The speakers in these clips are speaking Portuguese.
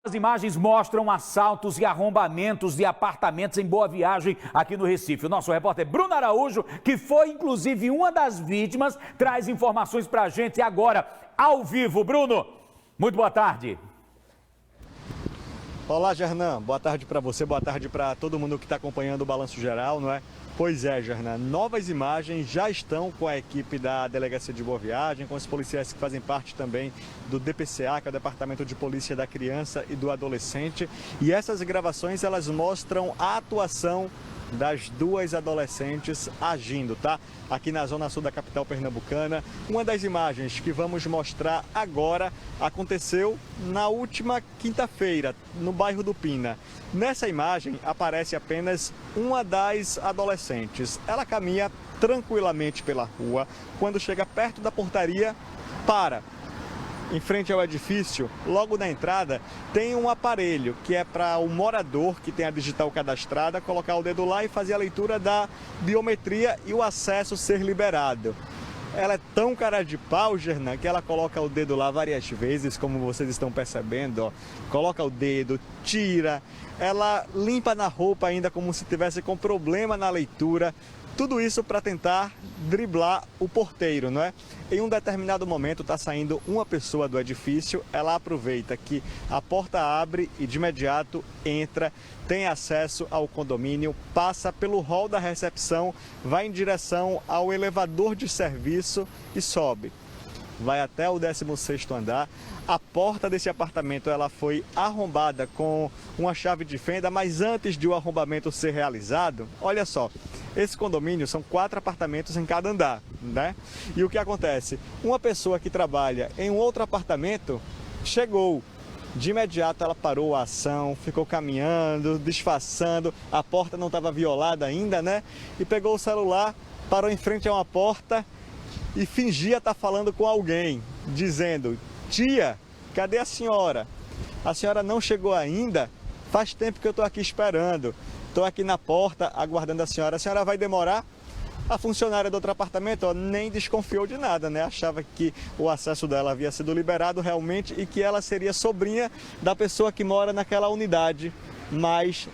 As imagens mostram assaltos e arrombamentos de apartamentos em Boa Viagem, aqui no Recife. O nosso repórter Bruno Araújo, que foi inclusive uma das vítimas, traz informações pra gente agora, ao vivo. Bruno, muito boa tarde. Olá, Gernan. Boa tarde para você, boa tarde para todo mundo que está acompanhando o Balanço Geral, não é? Pois é, Gernan, novas imagens já estão com a equipe da Delegacia de Boa Viagem, com os policiais que fazem parte também do DPCA, que é o Departamento de Polícia da Criança e do Adolescente. E essas gravações, elas mostram a atuação das duas adolescentes agindo, tá? Aqui na zona sul da capital pernambucana. Uma das imagens que vamos mostrar agora aconteceu na última quinta-feira, no bairro do Pina. Nessa imagem aparece apenas uma das adolescentes. Ela caminha tranquilamente pela rua. Quando chega perto da portaria, para. Em frente ao edifício, logo na entrada, tem um aparelho que é para o morador que tem a digital cadastrada colocar o dedo lá e fazer a leitura da biometria e o acesso ser liberado. Ela é tão cara de pau, Gernan, que ela coloca o dedo lá várias vezes, como vocês estão percebendo, ó. Coloca o dedo, tira, ela limpa na roupa ainda como se tivesse com problema na leitura. Tudo isso para tentar driblar o porteiro, não é? Em um determinado momento está saindo uma pessoa do edifício, ela aproveita que a porta abre e de imediato entra, tem acesso ao condomínio, passa pelo hall da recepção, vai em direção ao elevador de serviço e sobe. Vai até o 16º andar. A porta desse apartamento ela foi arrombada com uma chave de fenda, mas antes de o arrombamento ser realizado, olha só, esse condomínio são 4 apartamentos em cada andar, né? E o que acontece? Uma pessoa que trabalha em um outro apartamento chegou. De imediato ela parou a ação, ficou caminhando, disfarçando, a porta não estava violada ainda, né? E pegou o celular, parou em frente a uma porta e fingia estar falando com alguém, dizendo: tia, cadê a senhora? A senhora não chegou ainda? Faz tempo que eu estou aqui esperando. Estou aqui na porta aguardando a senhora vai demorar? A funcionária do outro apartamento, ó, nem desconfiou de nada, né? Achava que o acesso dela havia sido liberado realmente e que ela seria sobrinha da pessoa que mora naquela unidade, mas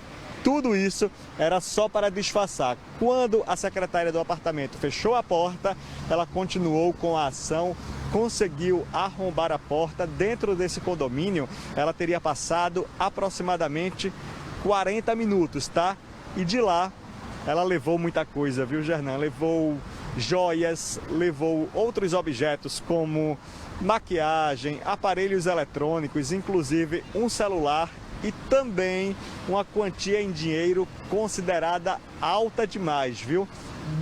tudo isso era só para disfarçar. Quando a secretária do apartamento fechou a porta, ela continuou com a ação, conseguiu arrombar a porta. Dentro desse condomínio, ela teria passado aproximadamente 40 minutos, tá? E de lá, ela levou muita coisa, viu, Gernan? Levou joias, levou outros objetos como maquiagem, aparelhos eletrônicos, inclusive um celular e também uma quantia em dinheiro considerada alta demais, viu?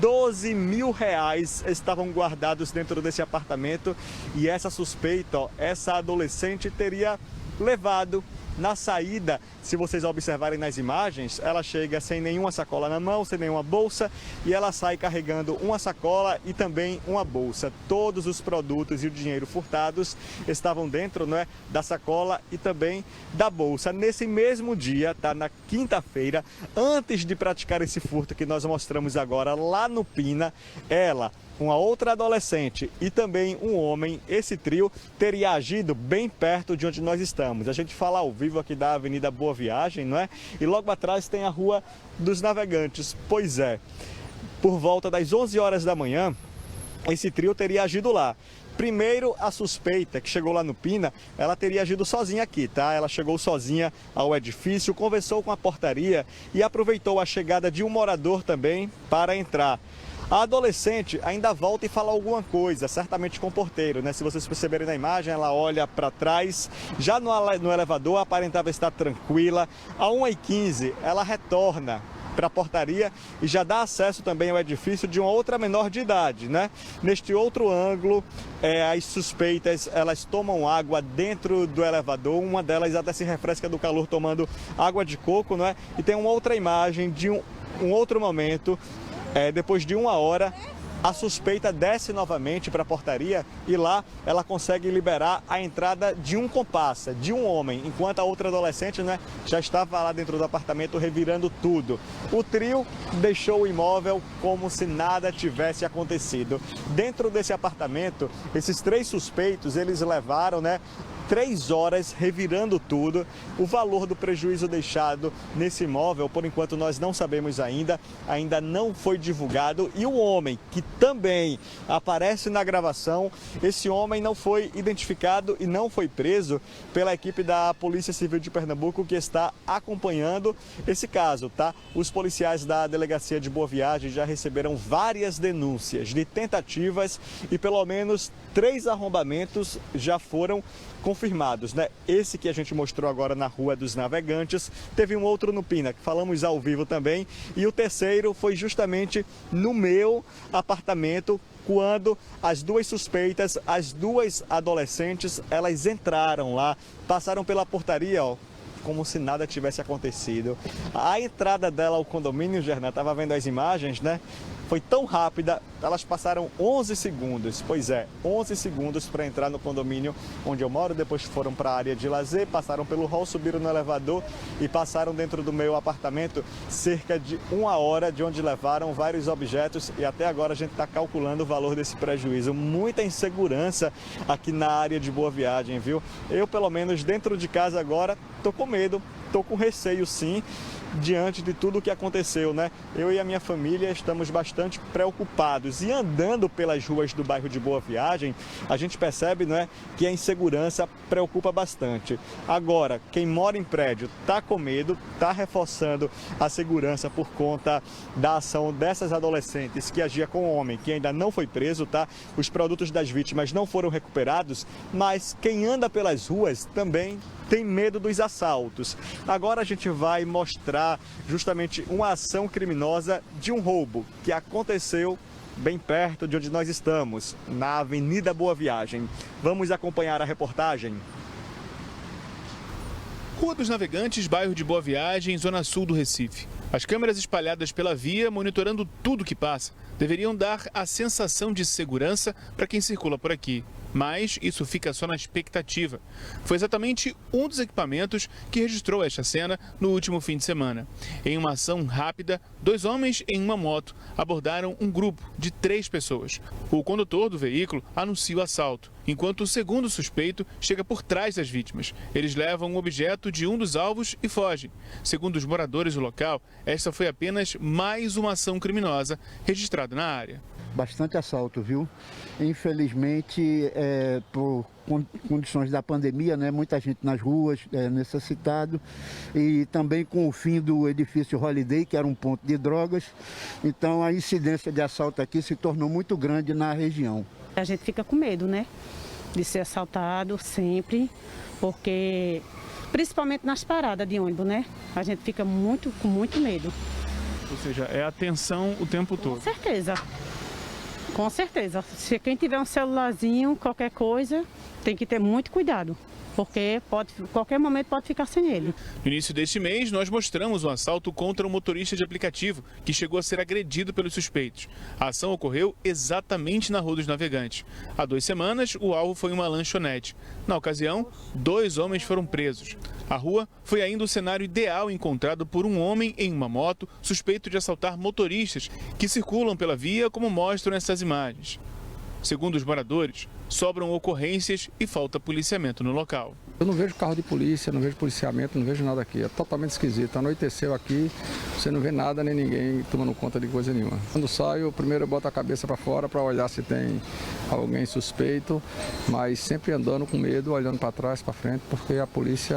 12 mil reais estavam guardados dentro desse apartamento e essa suspeita, ó, essa adolescente teria levado na saída. Se vocês observarem nas imagens, ela chega sem nenhuma sacola na mão, sem nenhuma bolsa, e ela sai carregando uma sacola e também uma bolsa. Todos os produtos e o dinheiro furtados estavam dentro, não é, da sacola e também da bolsa. Nesse mesmo dia, tá, na quinta-feira, antes de praticar esse furto que nós mostramos agora lá no Pina, ela, uma outra adolescente e também um homem, esse trio teria agido bem perto de onde nós estamos. A gente fala ao vivo aqui da Avenida Boa Viagem, não é? E logo atrás tem a Rua dos Navegantes. Pois é, por volta das 11 horas da manhã, esse trio teria agido lá. Primeiro, a suspeita que chegou lá no Pina, ela teria agido sozinha aqui, tá? Ela chegou sozinha ao edifício, conversou com a portaria e aproveitou a chegada de um morador também para entrar. A adolescente ainda volta e fala alguma coisa, certamente com o porteiro, né? Se vocês perceberem na imagem, ela olha para trás, já no elevador aparentava estar tranquila. A 1h15, ela retorna para a portaria e já dá acesso também ao edifício de uma outra menor de idade, né? Neste outro ângulo, as suspeitas, elas tomam água dentro do elevador, uma delas até se refresca do calor tomando água de coco, né? E tem uma outra imagem de um outro momento. Depois de 1 hora, a suspeita desce novamente para a portaria e lá ela consegue liberar a entrada de um comparsa, de um homem, enquanto a outra adolescente, né, já estava lá dentro do apartamento revirando tudo. O trio deixou o imóvel como se nada tivesse acontecido. Dentro desse apartamento, esses 3 suspeitos, eles levaram, né, 3 horas revirando tudo. O valor do prejuízo deixado nesse imóvel, por enquanto nós não sabemos ainda não foi divulgado. E o homem que também aparece na gravação, esse homem não foi identificado e não foi preso pela equipe da Polícia Civil de Pernambuco, que está acompanhando esse caso, tá? Os policiais da Delegacia de Boa Viagem já receberam várias denúncias de tentativas e pelo menos 3 arrombamentos já foram confirmados, né? Esse que a gente mostrou agora na Rua dos Navegantes, teve um outro no Pina, que falamos ao vivo também, e o terceiro foi justamente no meu apartamento, quando as 2 suspeitas, as 2 adolescentes, elas entraram lá, passaram pela portaria, ó, como se nada tivesse acontecido. A entrada dela ao condomínio, Gernan, estava vendo as imagens, né? Foi tão rápida, elas passaram 11 segundos, 11 segundos para entrar no condomínio onde eu moro, depois foram para a área de lazer, passaram pelo hall, subiram no elevador e passaram dentro do meu apartamento cerca de 1 hora, de onde levaram vários objetos e até agora a gente está calculando o valor desse prejuízo. Muita insegurança aqui na área de Boa Viagem, viu? Eu, pelo menos, dentro de casa agora, estou com medo, estou com receio sim, diante de tudo o que aconteceu, né? Eu e a minha família estamos bastante preocupados e andando pelas ruas do bairro de Boa Viagem, a gente percebe, não é, que a insegurança preocupa bastante. Agora, quem mora em prédio está com medo, está reforçando a segurança por conta da ação dessas adolescentes que agia com o homem, que ainda não foi preso, tá? Os produtos das vítimas não foram recuperados, mas quem anda pelas ruas também tem medo dos assaltos. Agora a gente vai mostrar justamente uma ação criminosa de um roubo que aconteceu bem perto de onde nós estamos, na Avenida Boa Viagem. Vamos acompanhar a reportagem. Rua dos Navegantes, bairro de Boa Viagem, zona sul do Recife. As câmeras espalhadas pela via, monitorando tudo que passa, deveriam dar a sensação de segurança para quem circula por aqui. Mas isso fica só na expectativa. Foi exatamente um dos equipamentos que registrou esta cena no último fim de semana. Em uma ação rápida, 2 homens em uma moto abordaram um grupo de 3 pessoas. O condutor do veículo anuncia o assalto, enquanto o segundo suspeito chega por trás das vítimas. Eles levam um objeto de um dos alvos e fogem. Segundo os moradores do local, esta foi apenas mais uma ação criminosa registrada na área. Bastante assalto, viu? Infelizmente, por condições da pandemia, né? Muita gente nas ruas, necessitado. E também com o fim do edifício Holiday, que era um ponto de drogas. Então a incidência de assalto aqui se tornou muito grande na região. A gente fica com medo, né? De ser assaltado sempre, porque principalmente nas paradas de ônibus, né? A gente fica com muito medo. Ou seja, é atenção o tempo todo. Com certeza. Com certeza. Se quem tiver um celularzinho, qualquer coisa, tem que ter muito cuidado, porque qualquer momento pode ficar sem ele. No início deste mês, nós mostramos um assalto contra um motorista de aplicativo que chegou a ser agredido pelos suspeitos. A ação ocorreu exatamente na Rua dos Navegantes. Há 2 semanas, o alvo foi uma lanchonete. Na ocasião, 2 homens foram presos. A rua foi ainda o cenário ideal encontrado por um homem em uma moto suspeito de assaltar motoristas que circulam pela via, como mostram essas imagens. Segundo os moradores, sobram ocorrências e falta policiamento no local. Eu não vejo carro de polícia, não vejo policiamento, não vejo nada aqui. É totalmente esquisito. Anoiteceu aqui, você não vê nada nem ninguém tomando conta de coisa nenhuma. Quando saio, primeiro eu boto a cabeça para fora para olhar se tem alguém suspeito, mas sempre andando com medo, olhando para trás, para frente, porque a polícia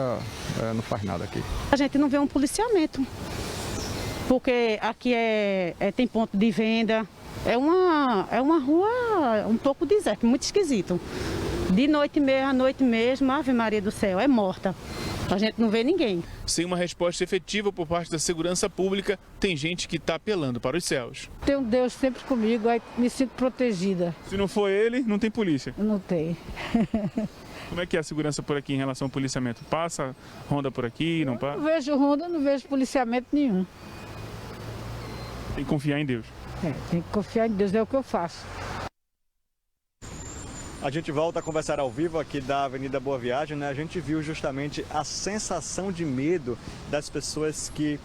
não faz nada aqui. A gente não vê um policiamento, porque aqui tem ponto de venda. É uma rua um pouco deserta, muito esquisito. De noite mesmo, à noite mesmo, Ave Maria do céu, é morta. A gente não vê ninguém. Sem uma resposta efetiva por parte da segurança pública, tem gente que está apelando para os céus. Tem um Deus sempre comigo, aí me sinto protegida. Se não for ele, não tem polícia? Não tem. Como é que é a segurança por aqui em relação ao policiamento? Passa, ronda por aqui, não passa? Não vejo ronda, não vejo policiamento nenhum. Tem que confiar em Deus. Tem que confiar em Deus, é o que eu faço. A gente volta a conversar ao vivo aqui da Avenida Boa Viagem, né? A gente viu justamente a sensação de medo das pessoas que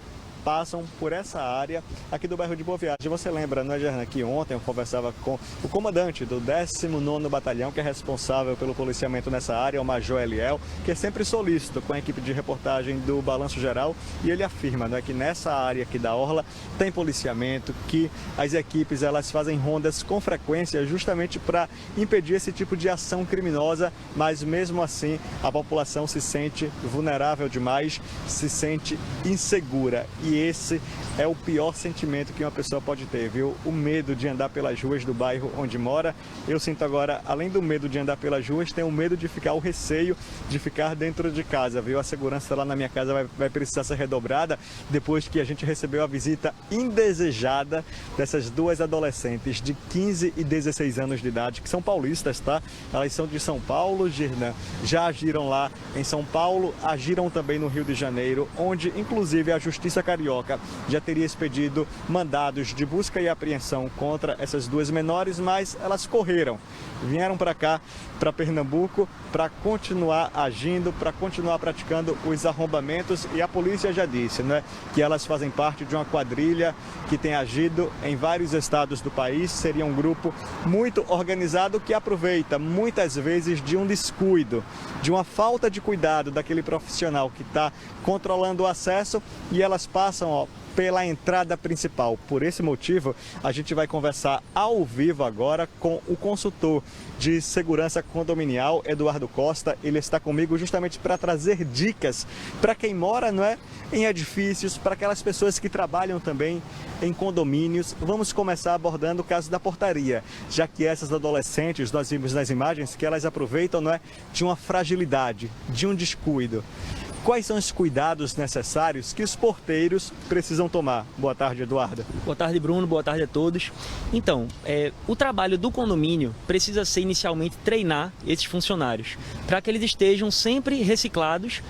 passam por essa área aqui do bairro de Boa Viagem. Você lembra, não é, Gerna, que ontem eu conversava com o comandante do 19º Batalhão, que é responsável pelo policiamento nessa área, o Major Eliel, que é sempre solícito com a equipe de reportagem do Balanço Geral, e ele afirma, não é, que nessa área aqui da orla tem policiamento, que as equipes elas fazem rondas com frequência justamente para impedir esse tipo de ação criminosa, mas mesmo assim a população se sente vulnerável demais, se sente insegura, e esse é o pior sentimento que uma pessoa pode ter, viu? O medo de andar pelas ruas do bairro onde mora. Eu sinto agora, além do medo de andar pelas ruas, tenho o medo de ficar, o receio de ficar dentro de casa, viu? A segurança lá na minha casa vai precisar ser redobrada depois que a gente recebeu a visita indesejada dessas duas adolescentes de 15 e 16 anos de idade, que são paulistas, tá? Elas são de São Paulo, Girna, já agiram lá em São Paulo, agiram também no Rio de Janeiro, onde inclusive a Justiça Carioca já teria expedido mandados de busca e apreensão contra essas duas menores, mas elas correram, vieram para cá, para Pernambuco, para continuar agindo, para continuar praticando os arrombamentos, e a polícia já disse, né, que elas fazem parte de uma quadrilha que tem agido em vários estados do país. Seria um grupo muito organizado que aproveita muitas vezes de um descuido, de uma falta de cuidado daquele profissional que está controlando o acesso, e elas passam, pela entrada principal. Por esse motivo, a gente vai conversar ao vivo agora com o consultor de segurança condominial, Eduardo Costa. Ele está comigo justamente para trazer dicas para quem mora, não é, em edifícios, para aquelas pessoas que trabalham também em condomínios. Vamos começar abordando o caso da portaria, já que essas adolescentes, nós vimos nas imagens que elas aproveitam, não é, de uma fragilidade, de um descuido. Quais são os cuidados necessários que os porteiros precisam tomar? Boa tarde, Eduardo. Boa tarde, Bruno. Boa tarde a todos. Então, o trabalho do condomínio precisa ser inicialmente treinar esses funcionários, para que eles estejam sempre reciclados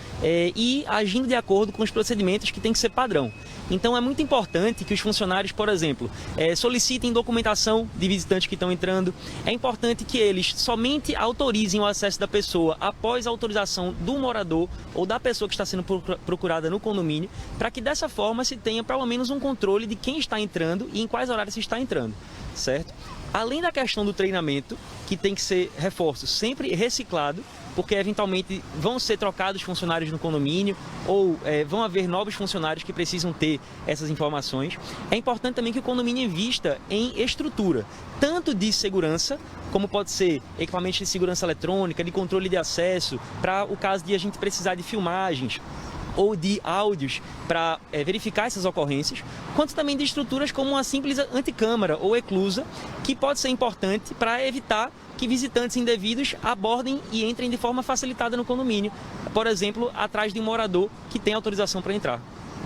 e agindo de acordo com os procedimentos que tem que ser padrão. Então é muito importante que os funcionários, por exemplo, solicitem documentação de visitantes que estão entrando. É importante que eles somente autorizem o acesso da pessoa após a autorização do morador ou da pessoa que está sendo procurada no condomínio, para que dessa forma se tenha pelo menos um controle de quem está entrando e em quais horários se está entrando, certo? Além da questão do treinamento, que tem que ser reforço sempre reciclado, porque eventualmente vão ser trocados funcionários no condomínio ou vão haver novos funcionários que precisam ter essas informações. É importante também que o condomínio invista em estrutura, tanto de segurança, como pode ser equipamentos de segurança eletrônica, de controle de acesso, para o caso de a gente precisar de filmagens ou de áudios para verificar essas ocorrências, quanto também de estruturas como uma simples anticâmara ou eclusa, que pode ser importante para evitar que visitantes indevidos abordem e entrem de forma facilitada no condomínio, por exemplo, atrás de um morador que tem autorização para entrar.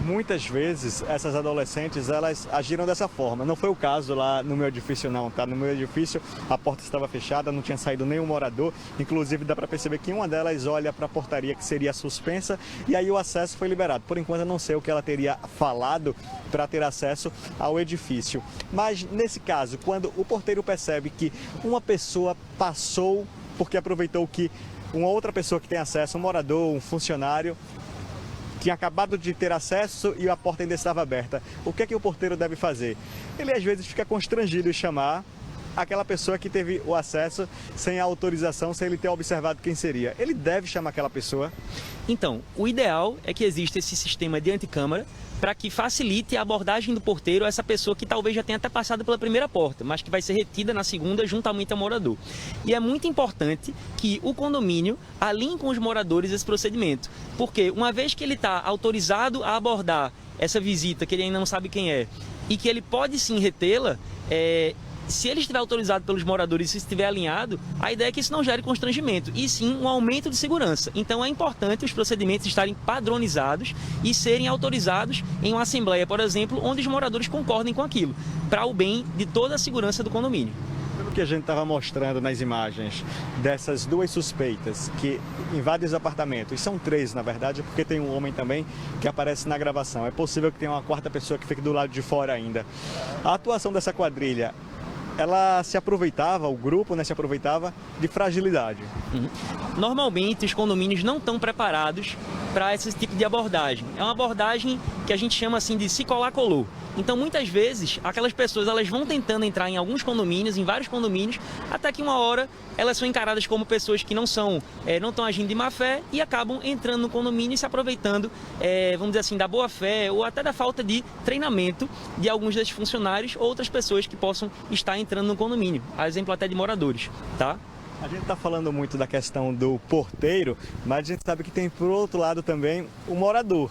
Muitas vezes essas adolescentes elas agiram dessa forma. Não foi o caso lá no meu edifício não, tá? No meu edifício a porta estava fechada, não tinha saído nenhum morador. Inclusive dá para perceber que uma delas olha para a portaria que seria suspensa e aí o acesso foi liberado. Por enquanto eu não sei o que ela teria falado para ter acesso ao edifício. Mas nesse caso, quando o porteiro percebe que uma pessoa passou porque aproveitou que uma outra pessoa que tem acesso, um morador, um funcionário, tinha acabado de ter acesso e a porta ainda estava aberta, o que é que o porteiro deve fazer? Ele às vezes fica constrangido em chamar aquela pessoa que teve o acesso sem a autorização, sem ele ter observado quem seria. Ele deve chamar aquela pessoa? Então, o ideal é que exista esse sistema de anticâmara para que facilite a abordagem do porteiro a essa pessoa que talvez já tenha até passado pela primeira porta, mas que vai ser retida na segunda juntamente ao morador. E é muito importante que o condomínio alinhe com os moradores esse procedimento, porque uma vez que ele está autorizado a abordar essa visita, que ele ainda não sabe quem é, e que ele pode sim retê-la, se ele estiver autorizado pelos moradores e se estiver alinhado, a ideia é que isso não gere constrangimento, e sim um aumento de segurança. Então é importante os procedimentos estarem padronizados e serem autorizados em uma assembleia, por exemplo, onde os moradores concordem com aquilo, para o bem de toda a segurança do condomínio. Pelo que a gente estava mostrando nas imagens dessas duas suspeitas que invadem os apartamentos, são três na verdade, porque tem um homem também que aparece na gravação. É possível que tenha uma quarta pessoa que fique do lado de fora ainda. A atuação dessa quadrilha, ela se aproveitava, o grupo, né, se aproveitava de fragilidade. Normalmente os condomínios não estão preparados para esse tipo de abordagem. É uma abordagem que a gente chama assim de se colar colou. Então muitas vezes aquelas pessoas elas vão tentando entrar em alguns condomínios, em vários condomínios, até que uma hora elas são encaradas como pessoas que não estão agindo de má fé e acabam entrando no condomínio e se aproveitando, vamos dizer assim, da boa fé ou até da falta de treinamento de alguns desses funcionários ou outras pessoas que possam estar entrando no condomínio, a exemplo até de moradores, tá? A gente está falando muito da questão do porteiro, mas a gente sabe que tem, por outro lado, também o morador.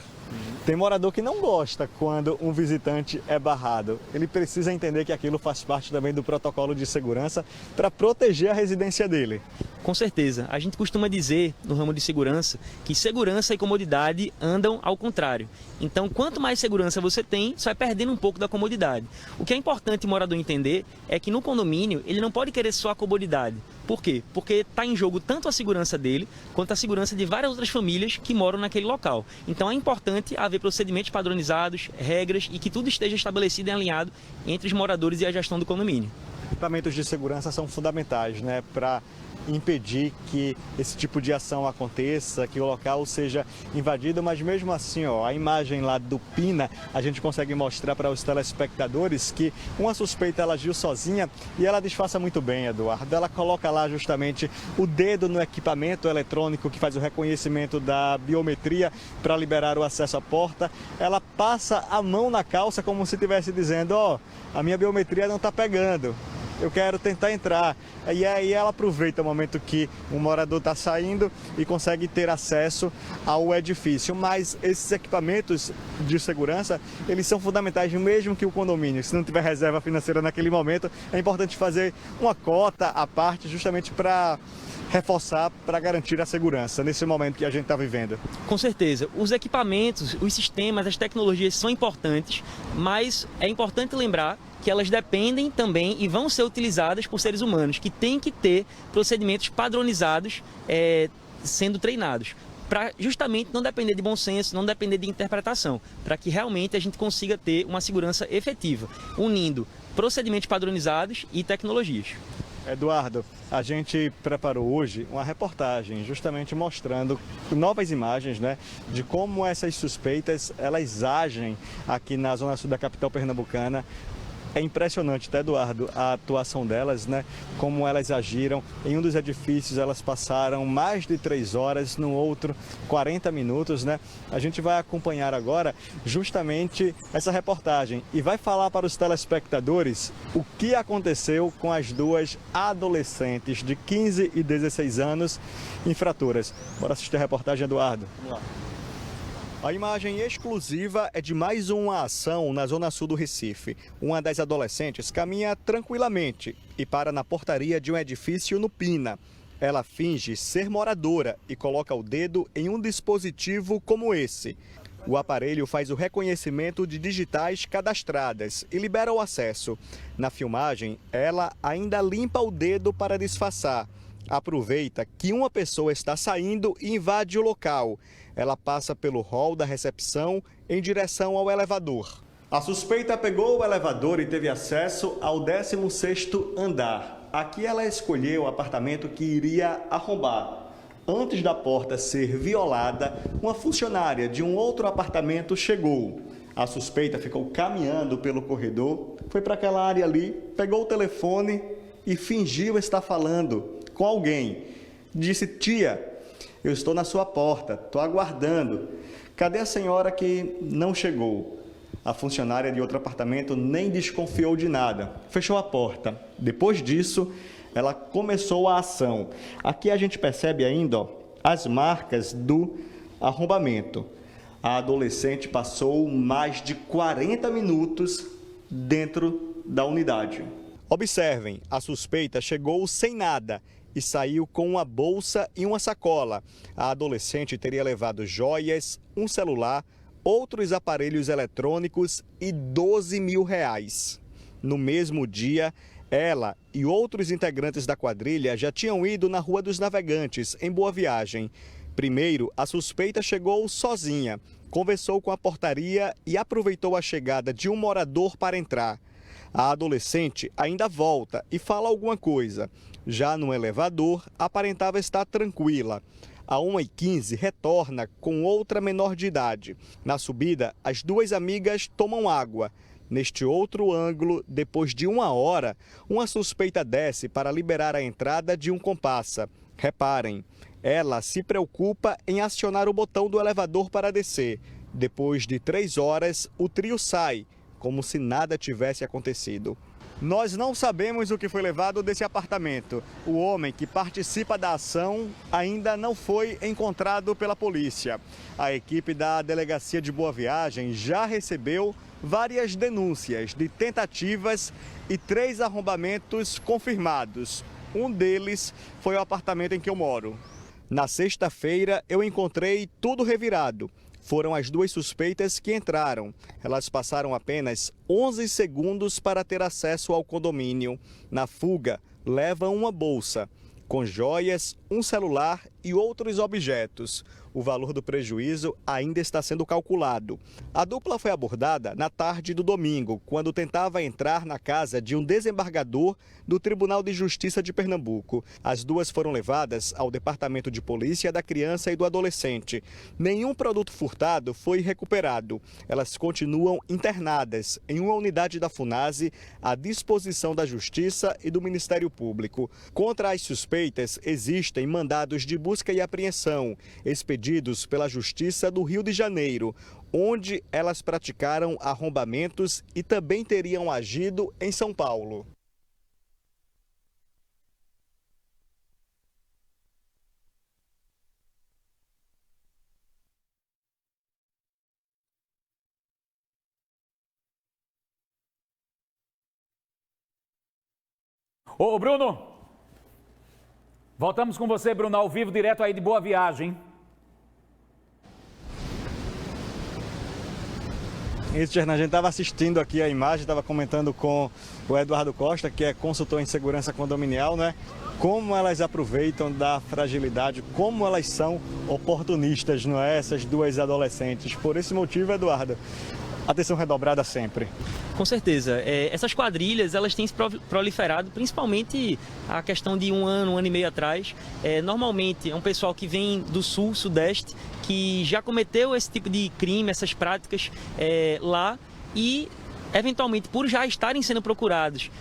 Tem morador que não gosta quando um visitante é barrado. Ele precisa entender que aquilo faz parte também do protocolo de segurança para proteger a residência dele. Com certeza. A gente costuma dizer, no ramo de segurança, que segurança e comodidade andam ao contrário. Então, quanto mais segurança você tem, você vai perdendo um pouco da comodidade. O que é importante o morador entender é que no condomínio ele não pode querer só a comodidade. Por quê? Porque está em jogo tanto a segurança dele, quanto a segurança de várias outras famílias que moram naquele local. Então é importante haver procedimentos padronizados, regras e que tudo esteja estabelecido e alinhado entre os moradores e a gestão do condomínio. Equipamentos de segurança são fundamentais, né, para impedir que esse tipo de ação aconteça, que o local seja invadido, mas mesmo assim, a imagem lá do Pina, a gente consegue mostrar para os telespectadores que uma suspeita ela agiu sozinha e ela disfarça muito bem, Eduardo. Ela coloca lá justamente o dedo no equipamento eletrônico que faz o reconhecimento da biometria para liberar o acesso à porta. Ela passa a mão na calça como se estivesse dizendo, a minha biometria não está pegando. Eu quero tentar entrar. E aí ela aproveita o momento que o morador está saindo e consegue ter acesso ao edifício. Mas esses equipamentos de segurança, eles são fundamentais mesmo que o condomínio, se não tiver reserva financeira naquele momento, é importante fazer uma cota à parte justamente para reforçar, para garantir a segurança nesse momento que a gente está vivendo. Com certeza. Os equipamentos, os sistemas, as tecnologias são importantes, mas é importante lembrar que elas dependem também e vão ser utilizadas por seres humanos, que têm que ter procedimentos padronizados sendo treinados, para justamente não depender de bom senso, não depender de interpretação, para que realmente a gente consiga ter uma segurança efetiva, unindo procedimentos padronizados e tecnologias. Eduardo, a gente preparou hoje uma reportagem justamente mostrando novas imagens, né, de como essas suspeitas elas agem aqui na zona sul da capital pernambucana. É impressionante, tá, Eduardo, a atuação delas, né? Como elas agiram. Em um dos edifícios elas passaram mais de 3 horas, no outro 40 minutos, né? A gente vai acompanhar agora justamente essa reportagem e vai falar para os telespectadores o que aconteceu com as duas adolescentes de 15 e 16 anos infratoras. Bora assistir a reportagem, Eduardo. Vamos lá. A imagem exclusiva é de mais uma ação na zona sul do Recife. Uma das adolescentes caminha tranquilamente e para na portaria de um edifício no Pina. Ela finge ser moradora e coloca o dedo em um dispositivo como esse. O aparelho faz o reconhecimento de digitais cadastradas e libera o acesso. Na filmagem, ela ainda limpa o dedo para disfarçar. Aproveita que uma pessoa está saindo e invade o local. Ela passa pelo hall da recepção em direção ao elevador. A suspeita pegou o elevador e teve acesso ao 16º andar. Aqui ela escolheu o apartamento que iria arrombar. Antes da porta ser violada, uma funcionária de um outro apartamento chegou. A suspeita ficou caminhando pelo corredor, foi para aquela área ali, pegou o telefone e fingiu estar falando com alguém. Disse: tia, eu estou na sua porta, estou aguardando. Cadê a senhora que não chegou? A funcionária de outro apartamento nem desconfiou de nada, fechou a porta. Depois disso, ela começou a ação. Aqui a gente percebe ainda as marcas do arrombamento. A adolescente passou mais de 40 minutos dentro da unidade. Observem, a suspeita chegou sem nada e saiu com uma bolsa e uma sacola. A adolescente teria levado joias, um celular, outros aparelhos eletrônicos e R$12 mil. No mesmo dia, ela e outros integrantes da quadrilha já tinham ido na Rua dos Navegantes, em Boa Viagem. Primeiro, a suspeita chegou sozinha, conversou com a portaria e aproveitou a chegada de um morador para entrar. A adolescente ainda volta e fala alguma coisa. Já no elevador, aparentava estar tranquila. A 1h15 retorna com outra menor de idade. Na subida, as duas amigas tomam água. Neste outro ângulo, depois de 1 hora, uma suspeita desce para liberar a entrada de um comparsa. Reparem, ela se preocupa em acionar o botão do elevador para descer. Depois de 3 horas, o trio sai, como se nada tivesse acontecido. Nós não sabemos o que foi levado desse apartamento. O homem que participa da ação ainda não foi encontrado pela polícia. A equipe da Delegacia de Boa Viagem já recebeu várias denúncias de tentativas e 3 arrombamentos confirmados. Um deles foi o apartamento em que eu moro. Na sexta-feira, eu encontrei tudo revirado. Foram as 2 suspeitas que entraram. Elas passaram apenas 11 segundos para ter acesso ao condomínio. Na fuga, levam uma bolsa com joias, um celular e outros objetos. O valor do prejuízo ainda está sendo calculado. A dupla foi abordada na tarde do domingo, quando tentava entrar na casa de um desembargador do Tribunal de Justiça de Pernambuco. As duas foram levadas ao Departamento de Polícia da Criança e do Adolescente. Nenhum produto furtado foi recuperado. Elas continuam internadas em uma unidade da FUNASE à disposição da Justiça e do Ministério Público. Contra as suspeitas, existem mandados de busca e apreensão, expedidos pela Justiça do Rio de Janeiro, onde elas praticaram arrombamentos e também teriam agido em São Paulo. Ô, Bruno, voltamos com você, Bruno, ao vivo, direto aí de Boa Viagem. Isso, Gernan, a gente estava assistindo aqui a imagem, estava comentando com o Eduardo Costa, que é consultor em segurança condominial, né? Como elas aproveitam da fragilidade, como elas são oportunistas, não é? Essas 2 adolescentes. Por esse motivo, Eduardo, atenção redobrada sempre. Com certeza. Essas quadrilhas, elas têm se proliferado, principalmente a questão de um ano e meio atrás. Normalmente é um pessoal que vem do sul, sudeste, que já cometeu esse tipo de crime, essas práticas lá e, eventualmente, por já estarem sendo procurados,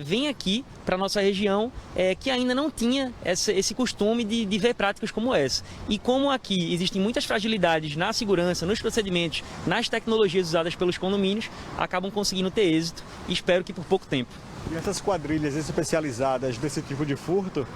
vem aqui para a nossa região que ainda não tinha esse costume de ver práticas como essa. E como aqui existem muitas fragilidades na segurança, nos procedimentos, nas tecnologias usadas pelos condomínios, acabam conseguindo ter êxito e espero que por pouco tempo. E essas quadrilhas especializadas desse tipo de furto,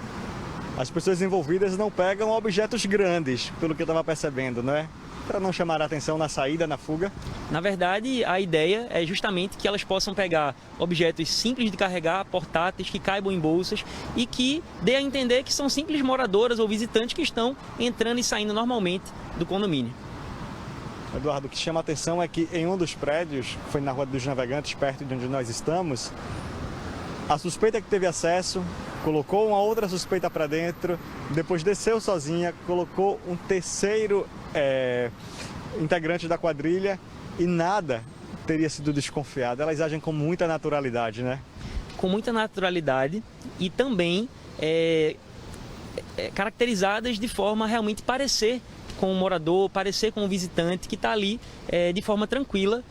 as pessoas envolvidas não pegam objetos grandes, pelo que eu estava percebendo, não é? Para não chamar a atenção na saída, na fuga? Na verdade, a ideia é justamente que elas possam pegar objetos simples de carregar, portáteis, que caibam em bolsas e que dê a entender que são simples moradoras ou visitantes que estão entrando e saindo normalmente do condomínio. Eduardo, o que chama a atenção é que em um dos prédios, foi na Rua dos Navegantes, perto de onde nós estamos, a suspeita que teve acesso colocou uma outra suspeita para dentro, depois desceu sozinha, colocou um terceiro integrante da quadrilha e nada teria sido desconfiado. Elas agem com muita naturalidade, né? Com muita naturalidade e também caracterizadas de forma a realmente parecer com o morador, parecer com o visitante que está ali de forma tranquila,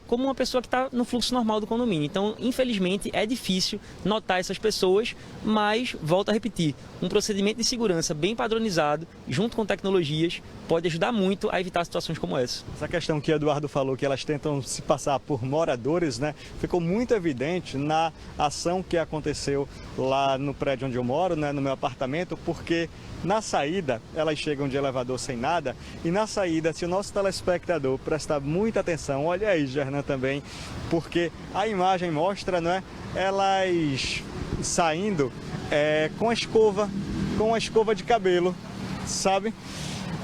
como uma pessoa que está no fluxo normal do condomínio. Então, infelizmente, é difícil notar essas pessoas, mas, volto a repetir, um procedimento de segurança bem padronizado, junto com tecnologias, pode ajudar muito a evitar situações como essa. Essa questão que o Eduardo falou, que elas tentam se passar por moradores, né, ficou muito evidente na ação que aconteceu lá no prédio onde eu moro, né, no meu apartamento, porque na saída elas chegam de elevador sem nada e na saída, se o nosso telespectador prestar muita atenção, olha aí, Gernan, também, porque a imagem mostra, né, elas saindo com a escova de cabelo, sabe?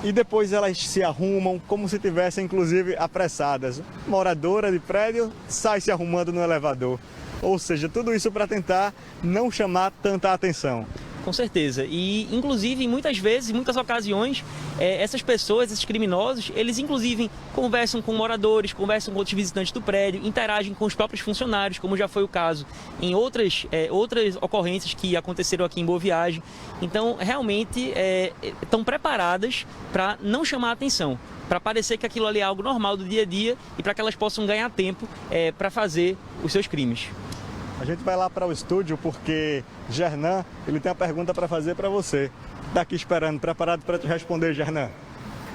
E depois elas se arrumam como se estivessem, inclusive, apressadas. Moradora de prédio sai se arrumando no elevador. Ou seja, tudo isso para tentar não chamar tanta atenção. Com certeza. E, inclusive, muitas vezes, em muitas ocasiões, essas pessoas, esses criminosos, eles, inclusive, conversam com moradores, conversam com outros visitantes do prédio, interagem com os próprios funcionários, como já foi o caso em outras ocorrências que aconteceram aqui em Boa Viagem. Então, realmente, estão preparadas para não chamar a atenção, para parecer que aquilo ali é algo normal do dia a dia e para que elas possam ganhar tempo para fazer os seus crimes. A gente vai lá para o estúdio porque Gernan, ele tem uma pergunta para fazer para você. Está aqui esperando, preparado para te responder, Gernan.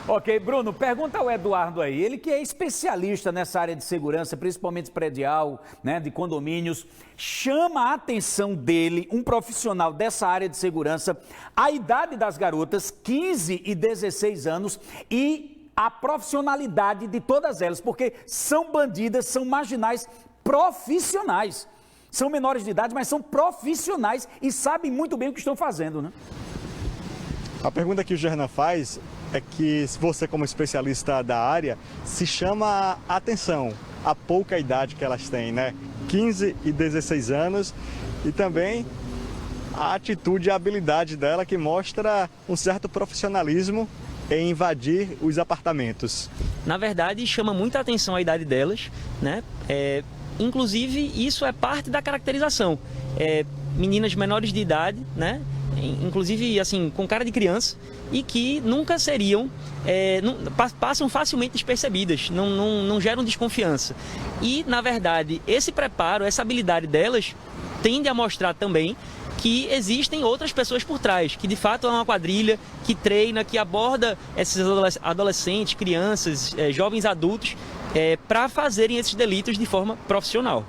Ok, Bruno, pergunta ao Eduardo aí, ele que é especialista nessa área de segurança, principalmente predial, né, de condomínios, chama a atenção dele, um profissional dessa área de segurança, a idade das garotas, 15 e 16 anos, e a profissionalidade de todas elas, porque são bandidas, são marginais profissionais. São menores de idade, mas são profissionais e sabem muito bem o que estão fazendo, né? A pergunta que o Gernan faz é que, se você como especialista da área, se chama a atenção a pouca idade que elas têm, né? 15 e 16 anos, e também a atitude e a habilidade dela que mostra um certo profissionalismo em invadir os apartamentos. Na verdade, chama muita atenção a idade delas, né? Inclusive, isso é parte da caracterização. Meninas menores de idade, né? Inclusive, assim, com cara de criança, e que nunca seriam, passam facilmente despercebidas, não geram desconfiança. E, na verdade, esse preparo, essa habilidade delas, tende a mostrar também que existem outras pessoas por trás, que de fato é uma quadrilha que treina, que aborda esses adolescentes, crianças, jovens adultos, para fazerem esses delitos de forma profissional.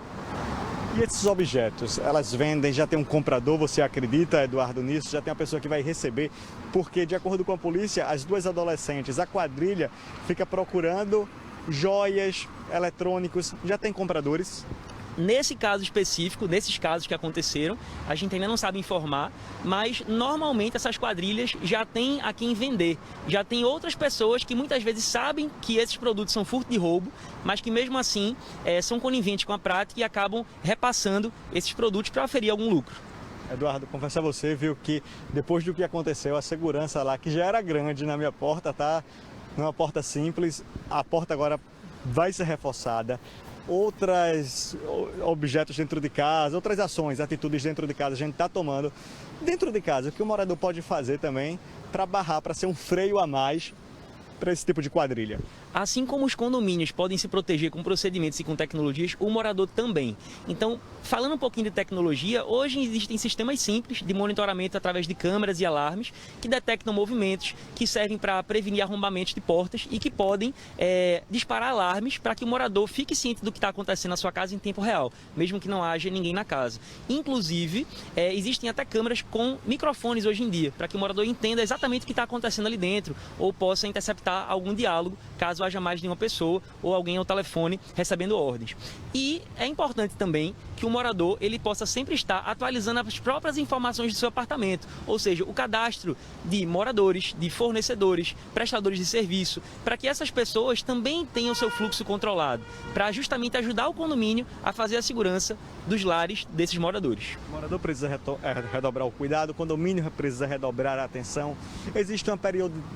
E esses objetos, elas vendem, já tem um comprador, você acredita, Eduardo, nisso? Já tem uma pessoa que vai receber? Porque, de acordo com a polícia, as duas adolescentes, a quadrilha, fica procurando joias, eletrônicos, já tem compradores? Nesse caso específico, nesses casos que aconteceram, a gente ainda não sabe informar, mas normalmente essas quadrilhas já têm a quem vender. Já tem outras pessoas que muitas vezes sabem que esses produtos são furto de roubo, mas que mesmo assim são coniventes com a prática e acabam repassando esses produtos para aferir algum lucro. Eduardo, confesso a você, viu, que depois do que aconteceu, a segurança lá, que já era grande na minha porta, tá? Não é uma porta simples, a porta agora vai ser reforçada. Outros objetos dentro de casa, outras ações, atitudes dentro de casa a gente está tomando. Dentro de casa, o que o morador pode fazer também para barrar, para ser um freio a mais para esse tipo de quadrilha? Assim como os condomínios podem se proteger com procedimentos e com tecnologias, o morador também. Então, falando um pouquinho de tecnologia, hoje existem sistemas simples de monitoramento através de câmeras e alarmes que detectam movimentos, que servem para prevenir arrombamentos de portas e que podem disparar alarmes para que o morador fique ciente do que está acontecendo na sua casa em tempo real, mesmo que não haja ninguém na casa. Inclusive, existem até câmeras com microfones hoje em dia, para que o morador entenda exatamente o que está acontecendo ali dentro ou possa interceptar algum diálogo, caso haja mais de uma pessoa ou alguém ao telefone recebendo ordens. E é importante também que o morador ele possa sempre estar atualizando as próprias informações do seu apartamento, ou seja, o cadastro de moradores, de fornecedores, prestadores de serviço, para que essas pessoas também tenham seu fluxo controlado, para justamente ajudar o condomínio a fazer a segurança dos lares desses moradores. O morador precisa redobrar o cuidado, o condomínio precisa redobrar a atenção. Existe uma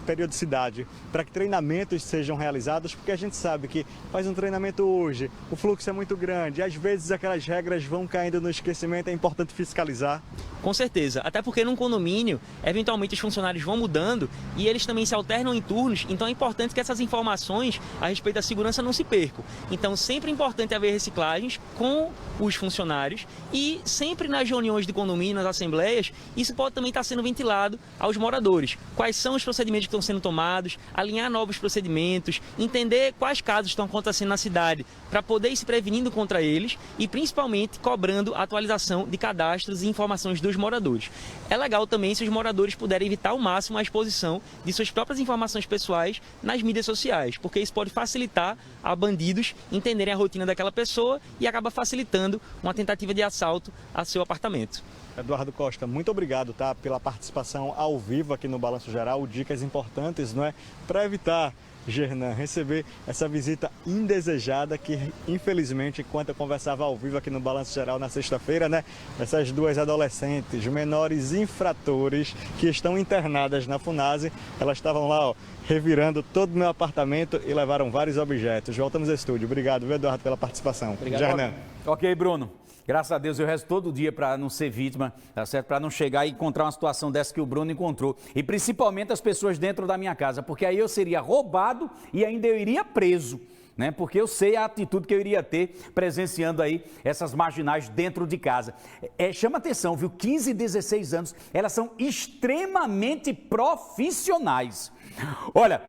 periodicidade para que treinamentos sejam realizados, porque a gente sabe que faz um treinamento hoje, o fluxo é muito grande, e às vezes aquelas regras vão caindo no esquecimento, é importante fiscalizar. Com certeza, até porque num condomínio, eventualmente os funcionários vão mudando e eles também se alternam em turnos, então é importante que essas informações a respeito da segurança não se percam. Então sempre é importante haver reciclagens com os funcionários e sempre nas reuniões de condomínio, nas assembleias, isso pode também estar sendo ventilado aos moradores. Quais são os procedimentos que estão sendo tomados, alinhar novos procedimentos, entender quais casos estão acontecendo na cidade para poder ir se prevenindo contra eles e principalmente cobrando a atualização de cadastros e informações dos moradores. É legal também se os moradores puderem evitar ao máximo a exposição de suas próprias informações pessoais nas mídias sociais, porque isso pode facilitar a bandidos entenderem a rotina daquela pessoa e acaba facilitando uma tentativa de assalto a seu apartamento. Eduardo Costa, muito obrigado, pela participação ao vivo aqui no Balanço Geral, dicas importantes, não é, para evitar Gernan, receber essa visita indesejada que, infelizmente, enquanto eu conversava ao vivo aqui no Balanço Geral na sexta-feira, né? Essas duas adolescentes, menores infratores que estão internadas na Funase, elas estavam lá, ó, revirando todo o meu apartamento e levaram vários objetos. Voltamos ao estúdio. Obrigado, viu, Eduardo, pela participação. Obrigado, Gernan. Ok, Bruno. Graças a Deus eu rezo todo dia para não ser vítima, tá certo? Para não chegar e encontrar uma situação dessa que o Bruno encontrou. E principalmente as pessoas dentro da minha casa, porque aí eu seria roubado e ainda eu iria preso, né? Porque eu sei a atitude que eu iria ter presenciando aí essas marginais dentro de casa. Chama atenção, viu? 15 e 16 anos, elas são extremamente profissionais. Olha...